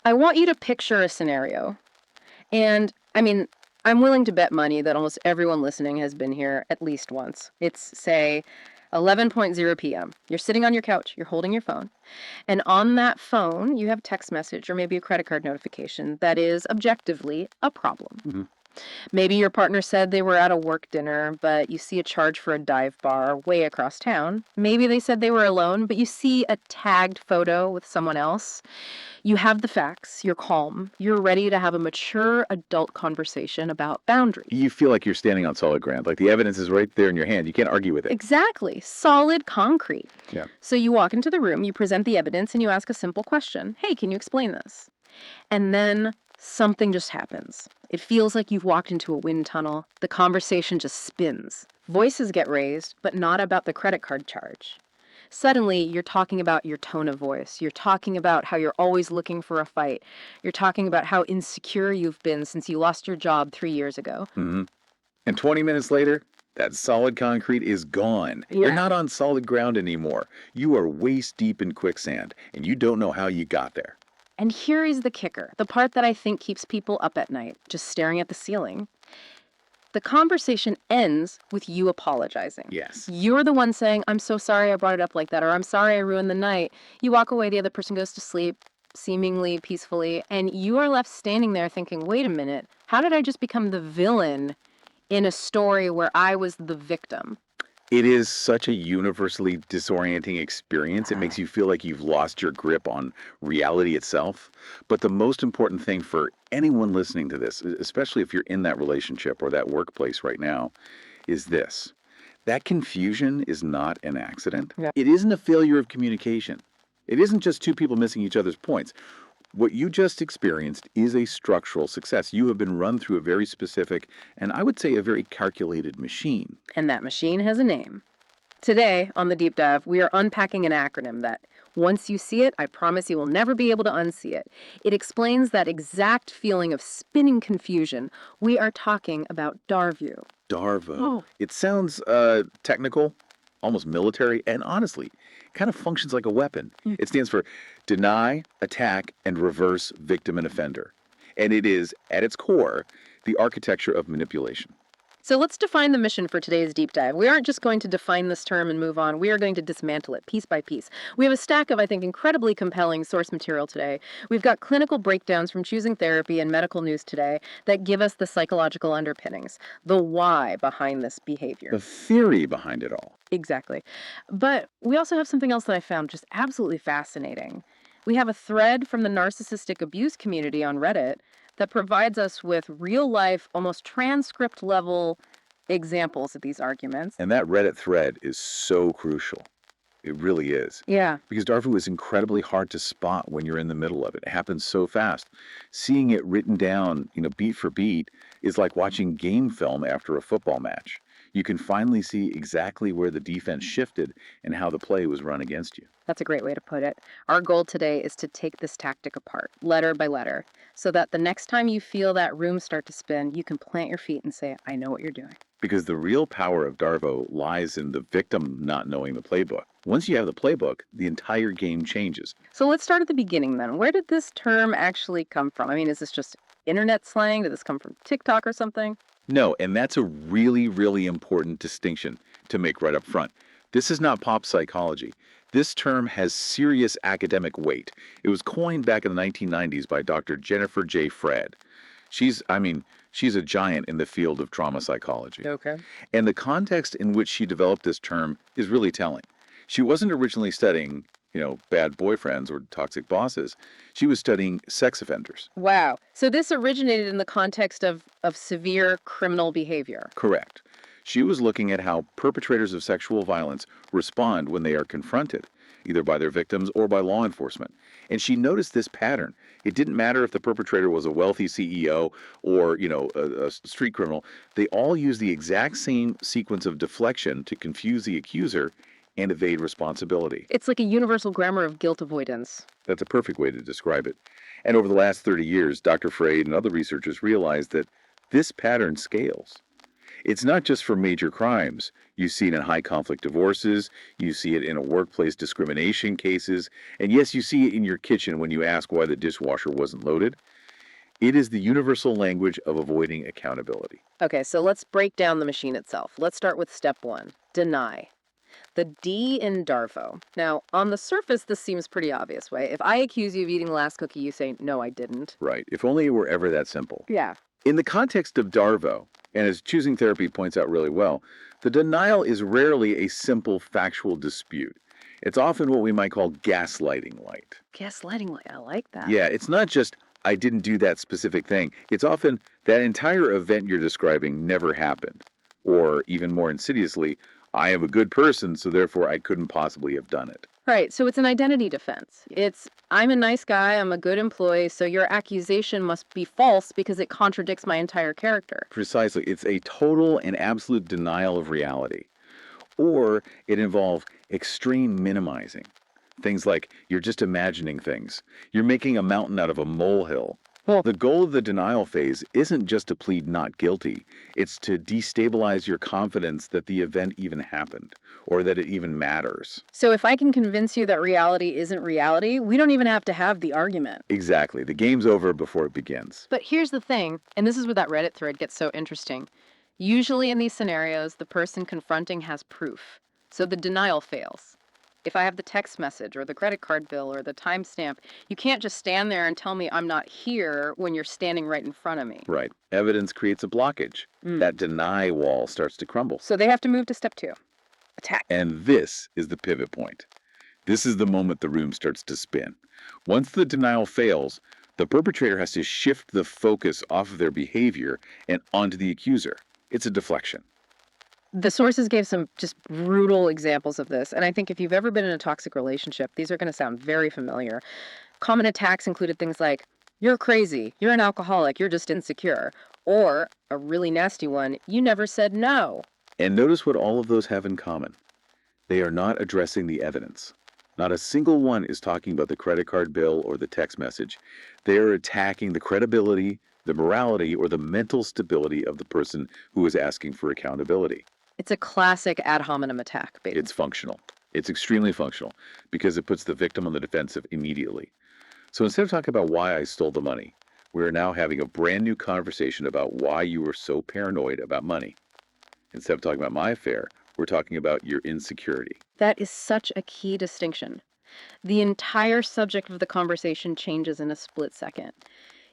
I want you to picture a scenario. And I mean, I'm willing to bet money that almost everyone listening has been here at least once. It's, say, 11:00 p.m. You're sitting on your couch, you're holding your phone, and on that phone, you have a text message or maybe a credit card notification that is objectively a problem. Mhm. Maybe your partner said they were at a work dinner, but you see a charge for a dive bar way across town. Maybe they said they were alone, but you see a tagged photo with someone else. You have the facts, you're calm, you're ready to have a mature adult conversation about boundaries. You feel like you're standing on solid ground, like the evidence is right there in your hand. You can't argue with it. Exactly. Solid concrete. Yeah. So you walk into the room, you present the evidence, and you ask a simple question. Hey, can you explain this? And then something just happens. It feels like you've walked into a wind tunnel. The conversation just spins. Voices get raised, but not about the credit card charge. Suddenly, you're talking about your tone of voice. You're talking about how you're always looking for a fight. You're talking about how insecure you've been since you lost your job 3 years ago. Mm-hmm. And 20 minutes later, that solid concrete is gone. You're not on solid ground anymore. You are waist deep in quicksand, and you don't know how you got there. And here is the kicker, the part that I think keeps people up at night, just staring at the ceiling. The conversation ends with you apologizing. Yes. You're the one saying, I'm so sorry I brought it up like that, or I'm sorry I ruined the night. You walk away, the other person goes to sleep, seemingly peacefully, and you are left standing there thinking, wait a minute, how did I just become the villain in a story where I was the victim? It is such a universally disorienting experience. It makes you feel like you've lost your grip on reality itself. But the most important thing for anyone listening to this, especially if you're in that relationship or that workplace right now, is this. That confusion is not an accident. Yeah. It isn't a failure of communication. It isn't just two people missing each other's points. What you just experienced is a structural success. You have been run through a very specific, and I would say a very calculated machine. And that machine has a name. Today, on the Deep Dive, we are unpacking an acronym that, once you see it, I promise you will never be able to unsee it. It explains that exact feeling of spinning confusion. We are talking about DARVO. DARVO. Oh. It sounds technical, almost military, and honestly, kind of functions like a weapon. It stands for Deny, Attack, and Reverse Victim and Offender. And it is, at its core, the architecture of manipulation. So let's define the mission for today's deep dive. We aren't just going to define this term and move on. We are going to dismantle it piece by piece. We have a stack of, I think, incredibly compelling source material today. We've got clinical breakdowns from Choosing Therapy and Medical News Today that give us the psychological underpinnings, the why behind this behavior. The theory behind it all. Exactly. But we also have something else that I found just absolutely fascinating. We have a thread from the narcissistic abuse community on Reddit that provides us with real-life, almost transcript-level examples of these arguments. And that Reddit thread is so crucial. It really is. Yeah. Because DARVO is incredibly hard to spot when you're in the middle of it. It happens so fast. Seeing it written down, beat for beat is like watching game film after a football match. You can finally see exactly where the defense shifted and how the play was run against you. That's a great way to put it. Our goal today is to take this tactic apart, letter by letter, so that the next time you feel that room start to spin, you can plant your feet and say, I know what you're doing. Because the real power of DARVO lies in the victim not knowing the playbook. Once you have the playbook, the entire game changes. So let's start at the beginning then. Where did this term actually come from? I mean, is this just internet slang? Did this come from TikTok or something? No, and that's a really, really important distinction to make right up front. This is not pop psychology. This term has serious academic weight. It was coined back in the 1990s by Dr. Jennifer J. Fred. She's a giant in the field of trauma psychology. Okay. And the context in which she developed this term is really telling. She wasn't originally studying, bad boyfriends or toxic bosses. She was studying sex offenders. Wow. So this originated in the context of severe criminal behavior. Correct. She was looking at how perpetrators of sexual violence respond when they are confronted, either by their victims or by law enforcement. And she noticed this pattern. It didn't matter if the perpetrator was a wealthy CEO or, a street criminal. They all used the exact same sequence of deflection to confuse the accuser and evade responsibility. It's like a universal grammar of guilt avoidance. That's a perfect way to describe it. And over the last 30 years, Dr. Freyd and other researchers realized that this pattern scales. It's not just for major crimes. You see it in high conflict divorces, you see it in a workplace discrimination cases, and yes, you see it in your kitchen when you ask why the dishwasher wasn't loaded. It is the universal language of avoiding accountability. Okay, so let's break down the machine itself. Let's start with step 1, deny. The D in DARVO. Now, on the surface, this seems pretty obvious, right? If I accuse you of eating the last cookie, you say, no, I didn't. Right. If only it were ever that simple. Yeah. In the context of DARVO, and as choosing therapy points out really well, the denial is rarely a simple factual dispute. It's often what we might call gaslighting light. Gaslighting, I like that. Yeah, it's not just, I didn't do that specific thing. It's often that entire event you're describing never happened. Or even more insidiously, I am a good person, so therefore I couldn't possibly have done it. Right, so it's an identity defense. It's, I'm a nice guy, I'm a good employee, so your accusation must be false because it contradicts my entire character. Precisely. It's a total and absolute denial of reality. Or it involves extreme minimizing. Things like you're just imagining things. You're making a mountain out of a molehill. Well, The goal of the denial phase isn't just to plead not guilty. It's to destabilize your confidence that the event even happened or that it even matters. so if I can convince you that reality isn't reality, we don't even have to have the argument. Exactly. The game's over before it begins. But here's the thing, and this is where that Reddit thread gets so interesting. Usually in these scenarios, the person confronting has proof, so the denial fails. If I have the text message or the credit card bill or the timestamp, you can't just stand there and tell me I'm not here when you're standing right in front of me. Right. Evidence creates a blockage. That deny wall starts to crumble. So they have to move to step 2, attack. And this is the pivot point. This is the moment the room starts to spin. Once the denial fails, the perpetrator has to shift the focus off of their behavior and onto the accuser. It's a deflection. The sources gave some just brutal examples of this, and I think if you've ever been in a toxic relationship, these are going to sound very familiar. Common attacks included things like, you're crazy, you're an alcoholic, you're just insecure, or a really nasty one, you never said no. And notice what all of those have in common. They are not addressing the evidence. Not a single one is talking about the credit card bill or the text message. They are attacking the credibility, the morality, or the mental stability of the person who is asking for accountability. It's a classic ad hominem attack, baby. It's functional. It's extremely functional because it puts the victim on the defensive immediately. So instead of talking about why I stole the money, we're now having a brand new conversation about why you were so paranoid about money. Instead of talking about my affair, we're talking about your insecurity. That is such a key distinction. The entire subject of the conversation changes in a split second.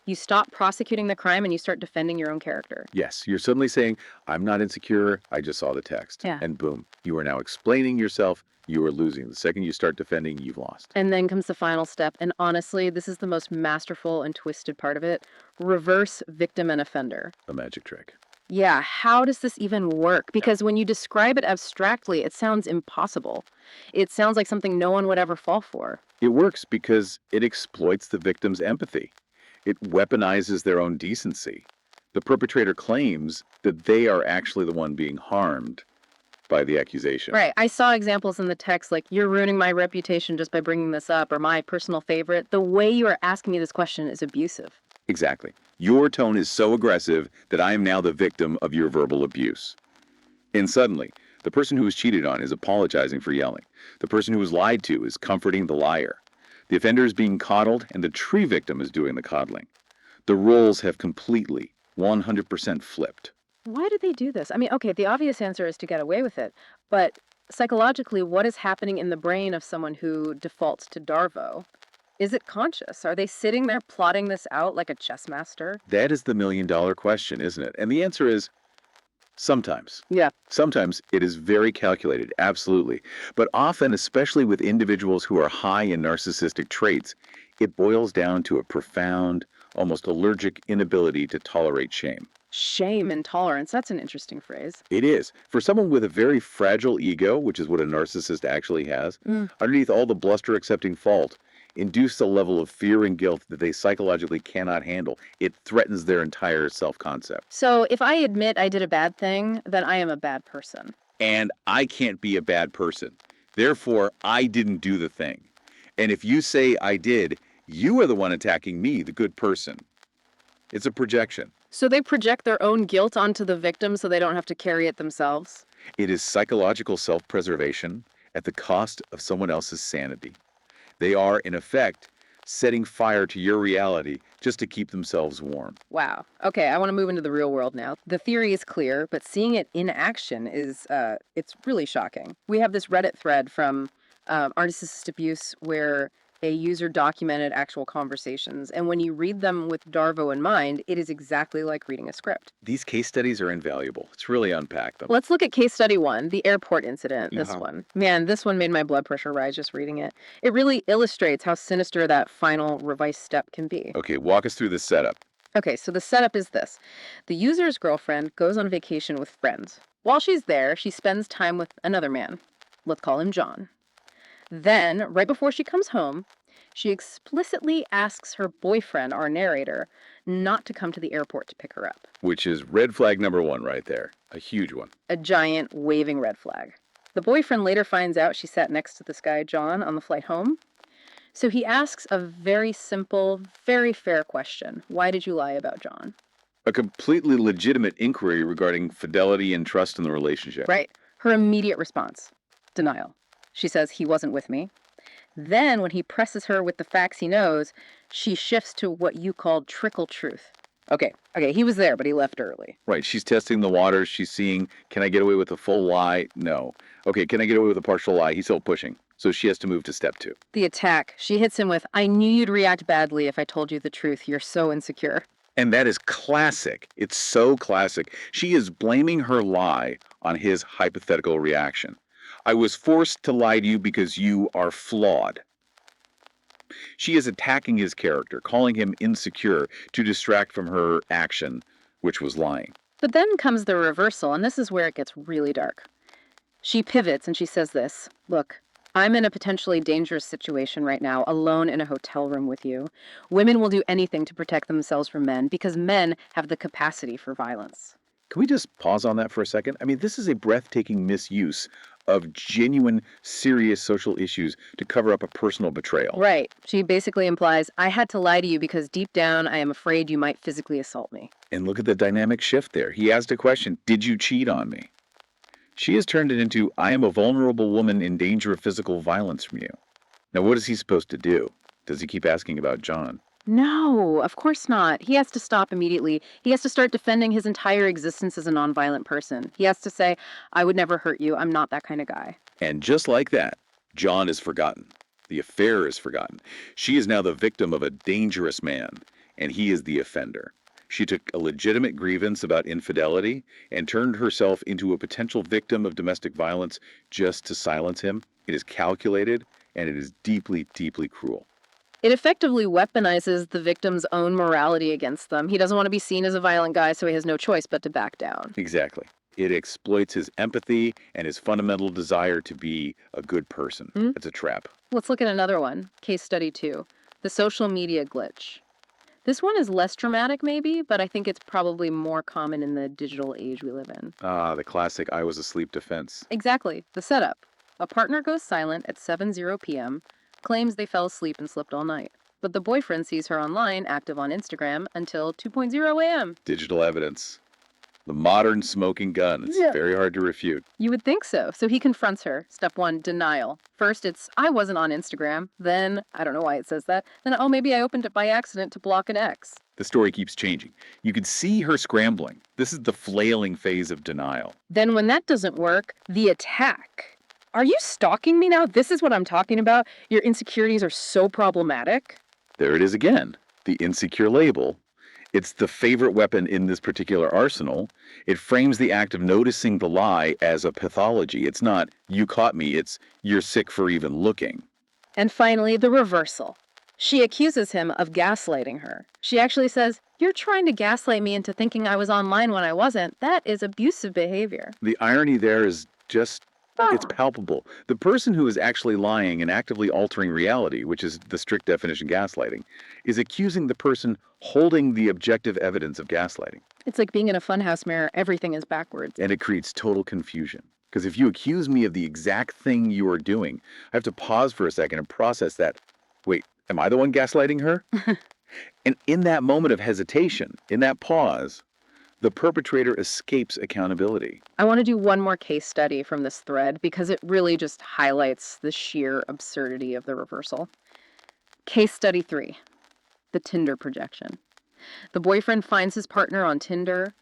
You stop prosecuting the crime and you start defending your own character. Yes, you're suddenly saying, I'm not insecure, I just saw the text. Yeah. And boom, you are now explaining yourself, you are losing. The second you start defending, you've lost. And then comes the final step, and honestly, this is the most masterful and twisted part of it. Reverse victim and offender. A magic trick. Yeah, how does this even work? Because when you describe it abstractly, it sounds impossible. It sounds like something no one would ever fall for. It works because it exploits the victim's empathy. It weaponizes their own decency. The perpetrator claims that they are actually the one being harmed by the accusation. Right. I saw examples in the text like, you're ruining my reputation just by bringing this up, or my personal favorite. The way you are asking me this question is abusive. Exactly. Your tone is so aggressive that I am now the victim of your verbal abuse. And suddenly, the person who was cheated on is apologizing for yelling. The person who was lied to is comforting the liar. The offender is being coddled, and the true victim is doing the coddling. The roles have completely, 100% flipped. Why did they do this? I mean, okay, the obvious answer is to get away with it, but psychologically, what is happening in the brain of someone who defaults to DARVO? Is it conscious? Are they sitting there plotting this out like a chess master? That is the million-dollar question, isn't it? And the answer is sometimes. Yeah. Sometimes it is very calculated, absolutely. But often, especially with individuals who are high in narcissistic traits, it boils down to a profound, almost allergic inability to tolerate shame. Shame and tolerance, that's an interesting phrase. It is. For someone with a very fragile ego, which is what a narcissist actually has, underneath all the bluster accepting fault, induce a level of fear and guilt that they psychologically cannot handle. It threatens their entire self-concept. So if I admit I did a bad thing, then I am a bad person. And I can't be a bad person. Therefore, I didn't do the thing. And if you say I did, you are the one attacking me, the good person. It's a projection. So they project their own guilt onto the victim so they don't have to carry it themselves? It is psychological self-preservation at the cost of someone else's sanity. They are, in effect, setting fire to your reality just to keep themselves warm. Wow. Okay, I want to move into the real world now. The theory is clear, but seeing it in action is, it's really shocking. We have this Reddit thread from Narcissist Abuse where a user documented actual conversations, and when you read them with DARVO in mind, it is exactly like reading a script. These case studies are invaluable. Let's really unpack them. Let's look at case study 1, the airport incident, this one. Man, this one made my blood pressure rise just reading it. It really illustrates how sinister that final revice step can be. Okay, walk us through the setup. Okay, so the setup is this. The user's girlfriend goes on vacation with friends. While she's there, she spends time with another man. Let's call him John. Then, right before she comes home, she explicitly asks her boyfriend, our narrator, not to come to the airport to pick her up. Which is red flag number 1 right there. A huge one. A giant, waving red flag. The boyfriend later finds out she sat next to this guy, John, on the flight home. So he asks a very simple, very fair question. Why did you lie about John? A completely legitimate inquiry regarding fidelity and trust in the relationship. Right. Her immediate response, denial. She says, he wasn't with me. Then, when he presses her with the facts he knows, she shifts to what you called trickle truth. Okay, he was there, but he left early. Right, she's testing the waters. She's seeing, can I get away with a full lie? No. Okay, can I get away with a partial lie? He's still pushing. So she has to move to step 2. The attack. She hits him with, I knew you'd react badly if I told you the truth. You're so insecure. And that is classic. It's so classic. She is blaming her lie on his hypothetical reaction. I was forced to lie to you because you are flawed. She is attacking his character, calling him insecure to distract from her action, which was lying. But then comes the reversal, and this is where it gets really dark. She pivots and she says this, look, I'm in a potentially dangerous situation right now, alone in a hotel room with you. Women will do anything to protect themselves from men because men have the capacity for violence. Can we just pause on that for a second? I mean, this is a breathtaking misuse of genuine, serious social issues to cover up a personal betrayal. Right. She basically implies, I had to lie to you because deep down I am afraid you might physically assault me. And look at the dynamic shift there. He asked a question, did you cheat on me? She has turned it into, I am a vulnerable woman in danger of physical violence from you. Now, what is he supposed to do? Does he keep asking about John? No, of course not. He has to stop immediately. He has to start defending his entire existence as a nonviolent person. He has to say, I would never hurt you. I'm not that kind of guy. And just like that, John is forgotten. The affair is forgotten. She is now the victim of a dangerous man, and he is the offender. She took a legitimate grievance about infidelity and turned herself into a potential victim of domestic violence just to silence him. It is calculated, and it is deeply, deeply cruel. It effectively weaponizes the victim's own morality against them. He doesn't want to be seen as a violent guy, so he has no choice but to back down. Exactly. It exploits his empathy and his fundamental desire to be a good person. It's a trap. Let's look at another one. Case study 2, the social media glitch. This one is less dramatic maybe, but I think it's probably more common in the digital age we live in. The classic I was asleep defense. Exactly. The setup. A partner goes silent at 7:00 p.m., claims they fell asleep and slept all night. But the boyfriend sees her online, active on Instagram, until 2:00 a.m. Digital evidence. The modern smoking gun. It's very hard to refute. You would think so. So he confronts her. Step 1, denial. First, it's, I wasn't on Instagram. Then, I don't know why it says that. Then, oh, maybe I opened it by accident to block an ex. The story keeps changing. You can see her scrambling. This is the flailing phase of denial. Then when that doesn't work, the attack. Are you stalking me now? This is what I'm talking about. Your insecurities are so problematic. There it is again. The insecure label. It's the favorite weapon in this particular arsenal. It frames the act of noticing the lie as a pathology. It's not, you caught me. It's, you're sick for even looking. And finally, the reversal. She accuses him of gaslighting her. She actually says, you're trying to gaslight me into thinking I was online when I wasn't. That is abusive behavior. The irony there is just, it's palpable. The person who is actually lying and actively altering reality, which is the strict definition gaslighting, is accusing the person holding the objective evidence of gaslighting. It's like being in a funhouse mirror. Everything is backwards. And it creates total confusion. Because if you accuse me of the exact thing you are doing, I have to pause for a second and process that. Wait, am I the one gaslighting her? And in that moment of hesitation, in that pause, the perpetrator escapes accountability. I want to do one more case study from this thread because it really just highlights the sheer absurdity of the reversal. Case study 3, the Tinder projection. The boyfriend finds his partner on Tinder.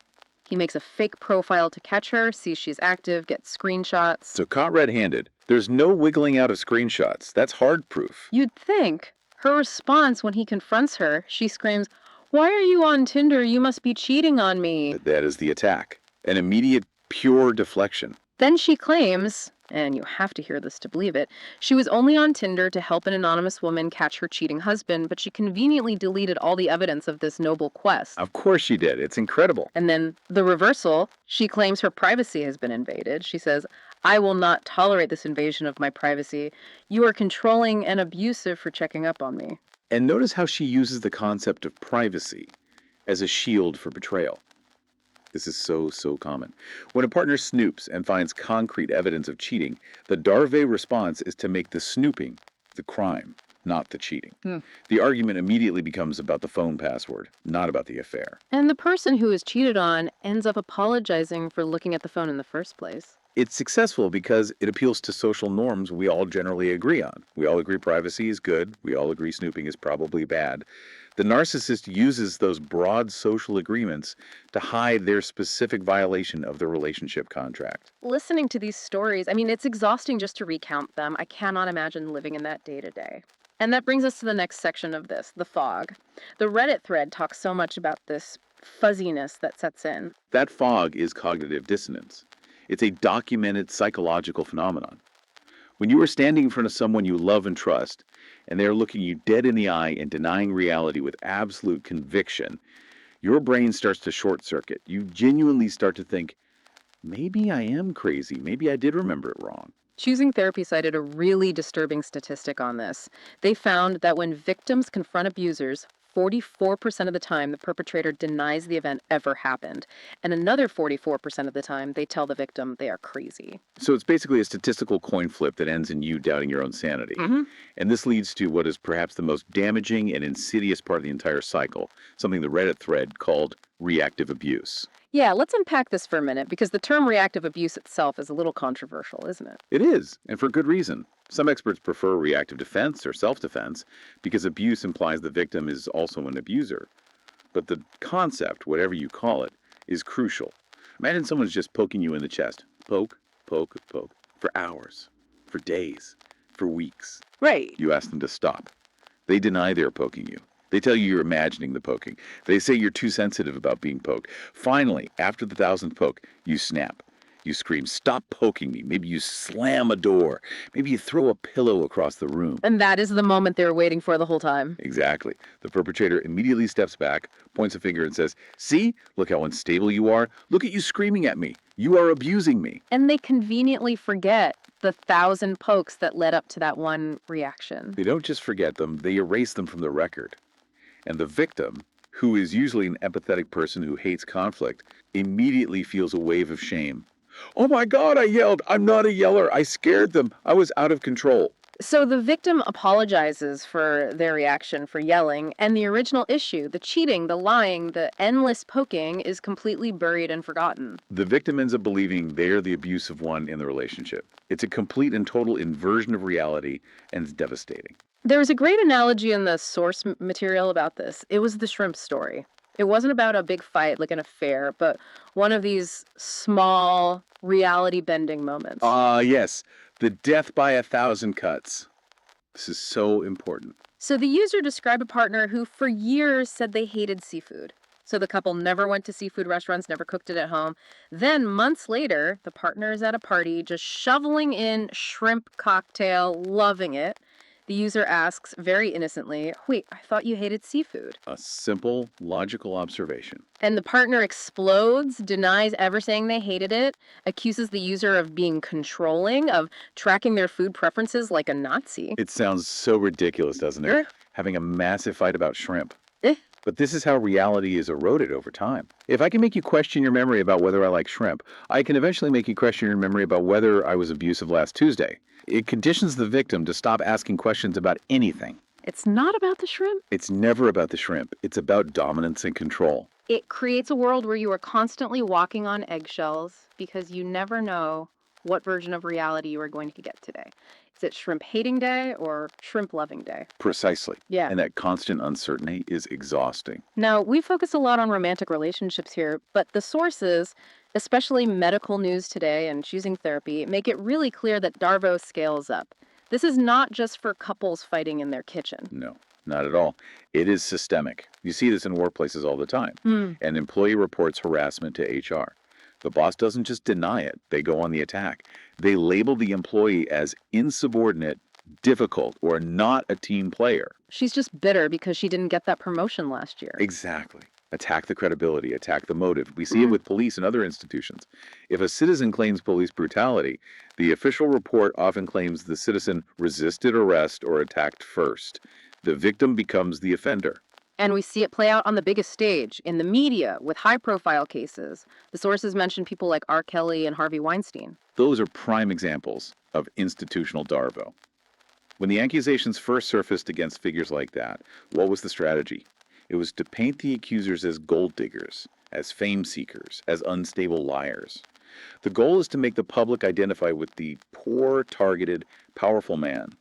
He makes a fake profile to catch her, sees she's active, gets screenshots. So caught red-handed, there's no wiggling out of screenshots. That's hard proof. You'd think. Her response when he confronts her, she screams, "Why are you on Tinder? You must be cheating on me." That is the attack. An immediate, pure deflection. Then she claims, and you have to hear this to believe it, she was only on Tinder to help an anonymous woman catch her cheating husband, but she conveniently deleted all the evidence of this noble quest. Of course she did. It's incredible. And then the reversal, she claims her privacy has been invaded. She says, "I will not tolerate this invasion of my privacy. You are controlling and abusive for checking up on me." And notice how she uses the concept of privacy as a shield for betrayal. This is so common. When a partner snoops and finds concrete evidence of cheating, the DARVO response is to make the snooping the crime, not the cheating. The argument immediately becomes about the phone password, not about the affair. And the person who is cheated on ends up apologizing for looking at the phone in the first place. It's successful because it appeals to social norms we all generally agree on. We all agree privacy is good. We all agree snooping is probably bad. The narcissist uses those broad social agreements to hide their specific violation of the relationship contract. Listening to these stories, I mean, it's exhausting just to recount them. I cannot imagine living in that day to day. And that brings us to the next section of this, the fog. The Reddit thread talks so much about this fuzziness that sets in. That fog is cognitive dissonance. It's a documented psychological phenomenon. When you are standing in front of someone you love and trust, and they are looking you dead in the eye and denying reality with absolute conviction, your brain starts to short circuit. You genuinely start to think, maybe I am crazy. Maybe I did remember it wrong. Choosing Therapy cited a really disturbing statistic on this. They found that when victims confront abusers, 44% of the time the perpetrator denies the event ever happened, and another 44% of the time they tell the victim they are crazy. So it's basically a statistical coin flip that ends in you doubting your own sanity. And this leads to what is perhaps the most damaging and insidious part of the entire cycle, something the Reddit thread called reactive abuse. Yeah, let's unpack this for a minute, because the term reactive abuse itself is a little controversial, isn't it? It is, and for good reason. Some experts prefer reactive defense or self-defense because abuse implies the victim is also an abuser. But the concept, whatever you call it, is crucial. Imagine someone's just poking you in the chest. Poke, poke, poke. For hours, for days, for weeks. Right. You ask them to stop. They deny they're poking you. They tell you you're imagining the poking. They say you're too sensitive about being poked. Finally, after the 1,000th poke, you snap. You scream, "Stop poking me." Maybe you slam a door. Maybe you throw a pillow across the room. And that is the moment they were waiting for the whole time. Exactly. The perpetrator immediately steps back, points a finger and says, "See? Look how unstable you are. Look at you screaming at me. You are abusing me." And they conveniently forget the 1,000 pokes that led up to that one reaction. They don't just forget them, they erase them from the record. And the victim, who is usually an empathetic person who hates conflict, immediately feels a wave of shame. "Oh my God, I yelled. I'm not a yeller. I scared them. I was out of control." So the victim apologizes for their reaction for yelling, and the original issue, the cheating, the lying, the endless poking, is completely buried and forgotten. The victim ends up believing they're the abusive one in the relationship. It's a complete and total inversion of reality, and it's devastating. There was a great analogy in the source material about this. It was the shrimp story. It wasn't about a big fight like an affair, but one of these small, reality-bending moments. Yes. The death by 1,000 cuts. This is so important. So the user described a partner who for years said they hated seafood. So the couple never went to seafood restaurants, never cooked it at home. Then months later, the partner is at a party just shoveling in shrimp cocktail, loving it. The user asks very innocently, "Wait, I thought you hated seafood." A simple, logical observation. And the partner explodes, denies ever saying they hated it, accuses the user of being controlling, of tracking their food preferences like a Nazi. It sounds so ridiculous, doesn't it? Having a massive fight about shrimp. But this is how reality is eroded over time. If I can make you question your memory about whether I like shrimp, I can eventually make you question your memory about whether I was abusive last Tuesday. It conditions the victim to stop asking questions about anything. It's not about the shrimp. It's never about the shrimp. It's about dominance and control. It creates a world where you are constantly walking on eggshells because you never know what version of reality you are going to get today. Is it shrimp hating day or shrimp loving day? Precisely. Yeah. And that constant uncertainty is exhausting. Now, we focus a lot on romantic relationships here, but the sources, especially medical news today and choosing therapy, make it really clear that DARVO scales up. This is not just for couples fighting in their kitchen. No, not at all. It is systemic. You see this in workplaces all the time. Hmm. An employee reports harassment to HR. The boss doesn't just deny it, they go on the attack. They label the employee as insubordinate, difficult, or not a team player. She's just bitter because she didn't get that promotion last year. Exactly. Attack the credibility, attack the motive. We see it with police and other institutions. If a citizen claims police brutality, the official report often claims the citizen resisted arrest or attacked first. The victim becomes the offender. And we see it play out on the biggest stage, in the media, with high-profile cases. The sources mention people like R. Kelly and Harvey Weinstein. Those are prime examples of institutional DARVO. When the accusations first surfaced against figures like that, what was the strategy? It was to paint the accusers as gold diggers, as fame seekers, as unstable liars. The goal is to make the public identify with the poor, targeted, powerful man,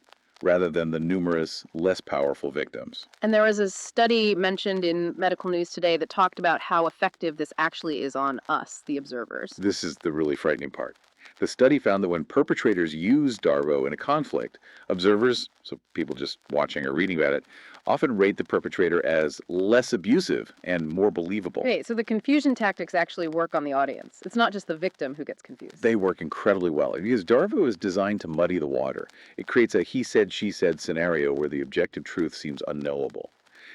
rather than the numerous, less powerful victims. And there was a study mentioned in medical news today that talked about how effective this actually is on us, the observers. This is the really frightening part. The study found that when perpetrators use DARVO in a conflict, observers, so people just watching or reading about it, often rate the perpetrator as less abusive and more believable. Okay, so the confusion tactics actually work on the audience. It's not just the victim who gets confused. They work incredibly well because DARVO is designed to muddy the water. It creates a he said, she said scenario where the objective truth seems unknowable.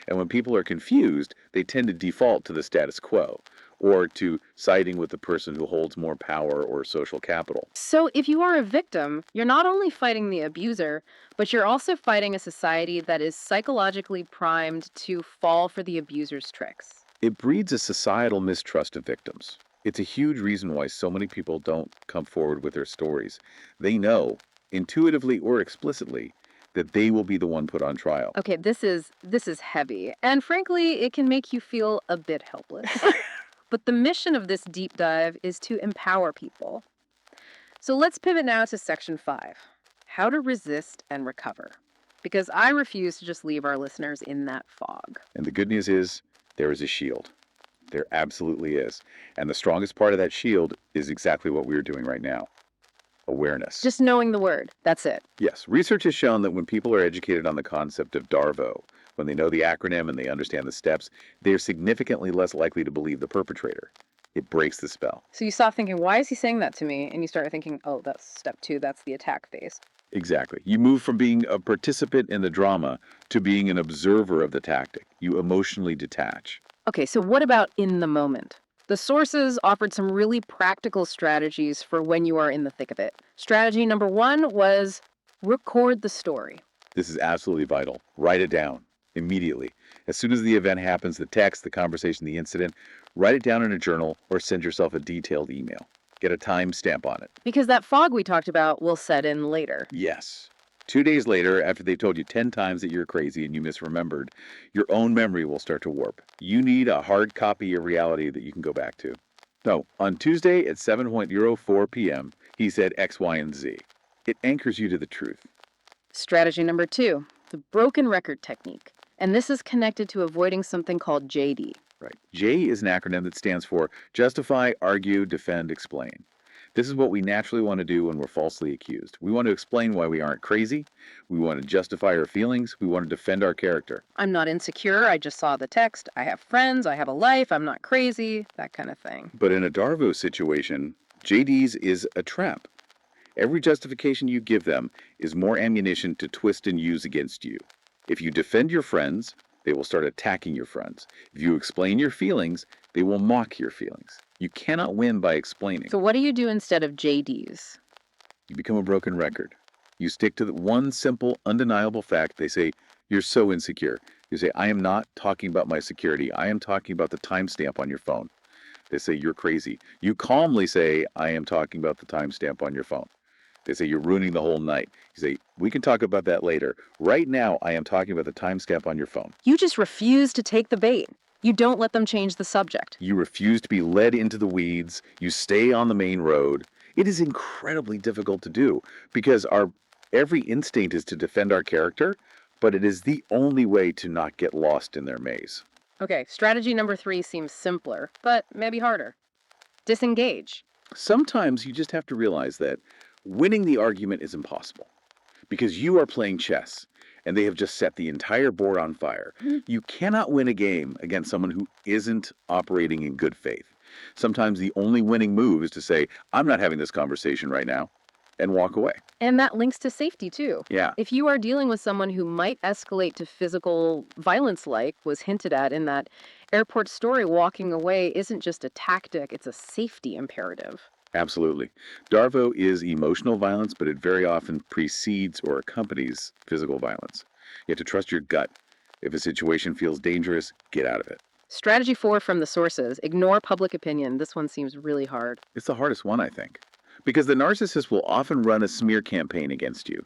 And when people are confused, they tend to default to the status quo or to siding with the person who holds more power or social capital. So if you are a victim, you're not only fighting the abuser, but you're also fighting a society that is psychologically primed to fall for the abuser's tricks. It breeds a societal mistrust of victims. It's a huge reason why so many people don't come forward with their stories. They know, intuitively or explicitly, that they will be the one put on trial. Okay, this is heavy. And frankly, it can make you feel a bit helpless. But the mission of this deep dive is to empower people. So let's pivot now to section 5, how to resist and recover. Because I refuse to just leave our listeners in that fog. And the good news is, there is a shield. There absolutely is. And the strongest part of that shield is exactly what we are doing right now. Awareness. Just knowing the word, that's it. Yes, research has shown that when people are educated on the concept of DARVO, when they know the acronym and they understand the steps, they're significantly less likely to believe the perpetrator. It breaks the spell. So you stop thinking, why is he saying that to me? And you start thinking, oh, that's step 2, that's the attack phase. Exactly. You move from being a participant in the drama to being an observer of the tactic. You emotionally detach. Okay, so what about in the moment? The sources offered some really practical strategies for when you are in the thick of it. Strategy number 1 was record the story. This is absolutely vital. Write it down immediately. As soon as the event happens, the text, the conversation, the incident, write it down in a journal or send yourself a detailed email. Get a time stamp on it. Because that fog we talked about will set in later. Yes. 2 days later, after they've told you 10 times that you're crazy and you misremembered, your own memory will start to warp. You need a hard copy of reality that you can go back to. No, on Tuesday at 7:04 p.m., he said X, Y, and Z. It anchors you to the truth. Strategy number 2, the broken record technique. And this is connected to avoiding something called JD. Right. J is an acronym that stands for justify, argue, defend, explain. This is what we naturally want to do when we're falsely accused. We want to explain why we aren't crazy. We want to justify our feelings. We want to defend our character. I'm not insecure. I just saw the text. I have friends. I have a life. I'm not crazy. That kind of thing. But in a DARVO situation, JD's is a trap. Every justification you give them is more ammunition to twist and use against you. If you defend your friends, they will start attacking your friends. If you explain your feelings, they will mock your feelings. You cannot win by explaining. So what do you do instead of JDs? You become a broken record. You stick to the one simple, undeniable fact. They say, you're so insecure. You say, I am not talking about my security. I am talking about the timestamp on your phone. They say, you're crazy. You calmly say, I am talking about the timestamp on your phone. They say you're ruining the whole night. You say, we can talk about that later. Right now, I am talking about the timestamp on your phone. You just refuse to take the bait. You don't let them change the subject. You refuse to be led into the weeds. You stay on the main road. It is incredibly difficult to do because our every instinct is to defend our character, but it is the only way to not get lost in their maze. Okay, strategy number 3 seems simpler, but maybe harder. Disengage. Sometimes you just have to realize that winning the argument is impossible because you are playing chess and they have just set the entire board on fire. You cannot win a game against someone who isn't operating in good faith. Sometimes the only winning move is to say, I'm not having this conversation right now, and walk away. And that links to safety, too. Yeah. If you are dealing with someone who might escalate to physical violence, like was hinted at in that airport story, walking away isn't just a tactic, it's a safety imperative. Absolutely. DARVO is emotional violence, but it very often precedes or accompanies physical violence. You have to trust your gut. If a situation feels dangerous, get out of it. Strategy 4 from the sources, ignore public opinion. This one seems really hard. It's the hardest one, I think, because the narcissist will often run a smear campaign against you.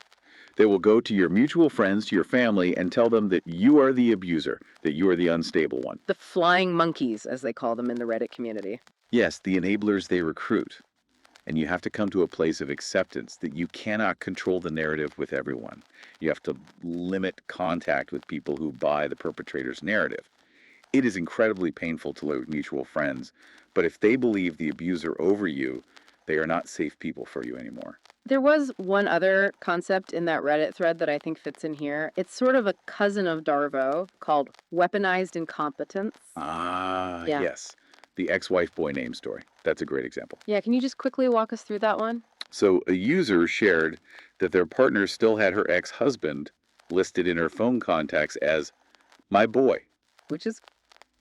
They will go to your mutual friends, to your family, and tell them that you are the abuser, that you are the unstable one. The flying monkeys, as they call them in the Reddit community. Yes, the enablers they recruit. And you have to come to a place of acceptance that you cannot control the narrative with everyone. You have to limit contact with people who buy the perpetrator's narrative. It is incredibly painful to live with mutual friends, but if they believe the abuser over you, they are not safe people for you anymore. There was one other concept in that Reddit thread that I think fits in here. It's sort of a cousin of DARVO called weaponized incompetence. Ah, Yeah. yes. The ex-wife boy name story. That's a great example. Yeah, can you just quickly walk us through that one? So a user shared that their partner still had her ex-husband listed in her phone contacts as my boy. Which is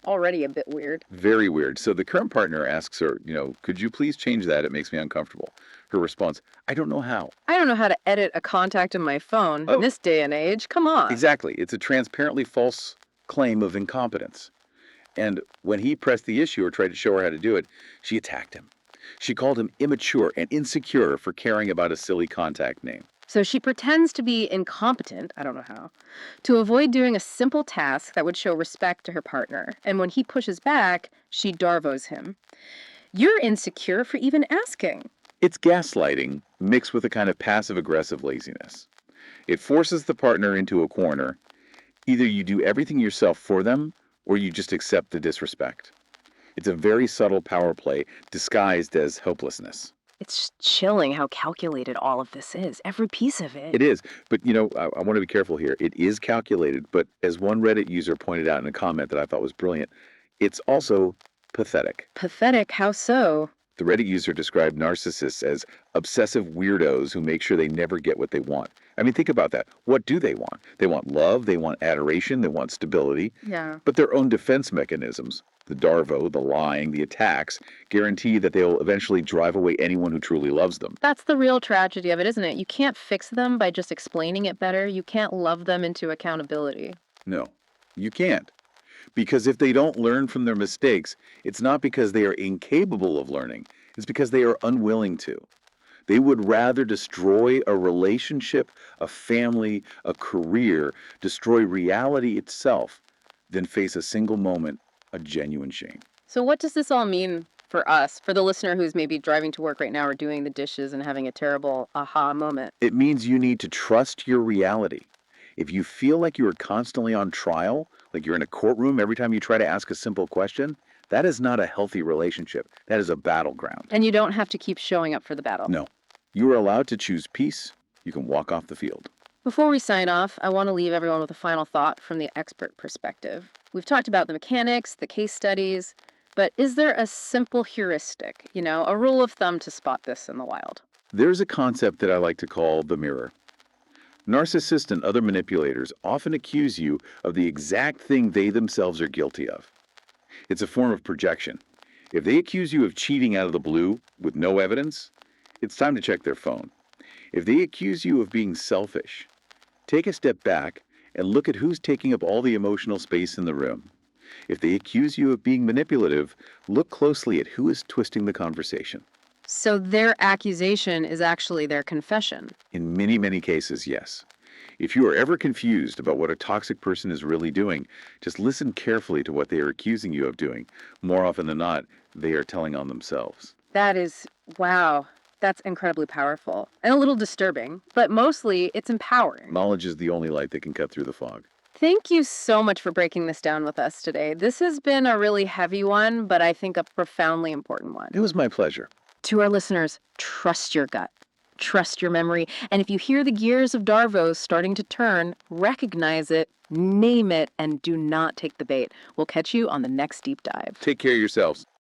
already a bit weird. Very weird. So the current partner asks her, could you please change that? It makes me uncomfortable. Her response, I don't know how. I don't know how to edit a contact in my phone in this day and age. Come on. Exactly. It's a transparently false claim of incompetence. And when he pressed the issue or tried to show her how to do it, she attacked him. She called him immature and insecure for caring about a silly contact name. So she pretends to be incompetent, I don't know how, to avoid doing a simple task that would show respect to her partner. And when he pushes back, she DARVOs him. You're insecure for even asking. It's gaslighting mixed with a kind of passive-aggressive laziness. It forces the partner into a corner. Either you do everything yourself for them, or you just accept the disrespect. It's a very subtle power play disguised as hopelessness. It's just chilling how calculated all of this is, every piece of it. It is, but I want to be careful here. It is calculated, but as one Reddit user pointed out in a comment that I thought was brilliant, it's also pathetic. Pathetic? How so? The Reddit user described narcissists as obsessive weirdos who make sure they never get what they want. I mean, think about that. What do they want? They want love, they want adoration, they want stability. Yeah. But their own defense mechanisms, the DARVO, the lying, the attacks, guarantee that they'll eventually drive away anyone who truly loves them. That's the real tragedy of it, isn't it? You can't fix them by just explaining it better. You can't love them into accountability. No, you can't. Because if they don't learn from their mistakes, it's not because they are incapable of learning. It's because they are unwilling to. They would rather destroy a relationship, a family, a career, destroy reality itself, than face a single moment of genuine shame. So what does this all mean for us, for the listener who's maybe driving to work right now or doing the dishes and having a terrible aha moment? It means you need to trust your reality. If you feel like you are constantly on trial, like you're in a courtroom every time you try to ask a simple question, that is not a healthy relationship. That is a battleground. And you don't have to keep showing up for the battle. No. You are allowed to choose peace. You can walk off the field. Before we sign off, I want to leave everyone with a final thought from the expert perspective. We've talked about the mechanics, the case studies, but is there a simple heuristic, a rule of thumb to spot this in the wild? There's a concept that I like to call the mirror. Narcissists and other manipulators often accuse you of the exact thing they themselves are guilty of. It's a form of projection. If they accuse you of cheating out of the blue with no evidence, it's time to check their phone. If they accuse you of being selfish, take a step back and look at who's taking up all the emotional space in the room. If they accuse you of being manipulative, look closely at who is twisting the conversation. So their accusation is actually their confession. In many, many cases, yes. If you are ever confused about what a toxic person is really doing, just listen carefully to what they are accusing you of doing. More often than not, they are telling on themselves. That is, wow, that's incredibly powerful and a little disturbing, but mostly it's empowering. Knowledge is the only light that can cut through the fog. Thank you so much for breaking this down with us today. This has been a really heavy one, but I think a profoundly important one. It was my pleasure. To our listeners, trust your gut, trust your memory, and if you hear the gears of DARVO starting to turn, recognize it, name it, and do not take the bait. We'll catch you on the next deep dive. Take care of yourselves.